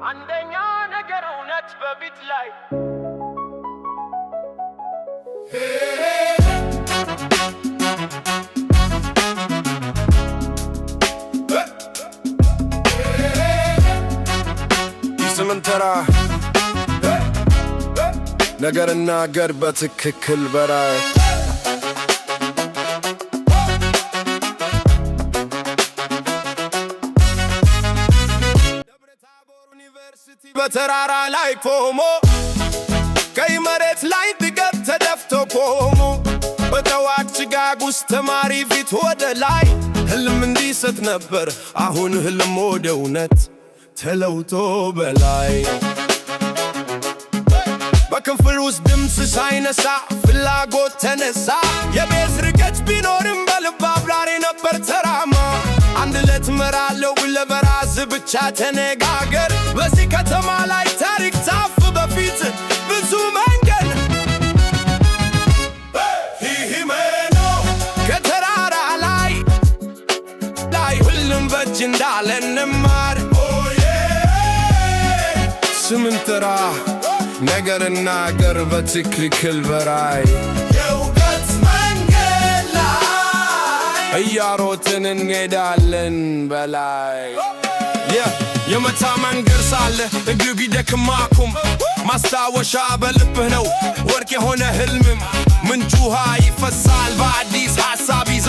አንደኛ ነገር እውነት በፊት ላይ ይስምንተራ ነገርና ገር በትክክል በራይ በተራራ ላይ ቆሞ ቀይ መሬት ላይ ድገት ተደፍቶ ቆሞ በጠዋት ጭጋግ ውስጥ ተማሪ ፊት ወደ ላይ ህልም እንዲሰጥ ነበር አሁን ህልም ወደ እውነት ተለውጦ በላይ በክፍል ውስጥ ድምፅ ሳይነሳ ፍላጎት ተነሳ የቤት ርቀት ቢኖርም በልብ አብራሪ ነበር ተራማ አንድ ለት መራለው ብለህ በራስህ ብቻ ተነጋገር በዚህ ከተማ ላይ ታሪክ ጻፍ በፊት ብዙ መንገድ ሂሜኖ ከተራራ ላይ ሁሉም በእጅ እንዳለ እንማር ስምንተራ ነገርና ገር በትክክል በራይ የእውቀት መንገድ ላይ እያሮጥን እንሄዳለን በላይ የመታ መንገድ ሳለ እግር ቢደክም አቁም ማስታወሻ በልብህ ነው ወርቅ የሆነ ህልምም ምንጭ ውሃ ይፈሳል በአዲስ ሐሳብ ይዞ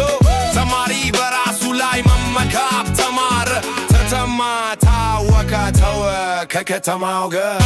ተማሪ በራሱ ላይ መመካት ተማረ ተተማ ታወቀ ተወ ከከተማው ጋር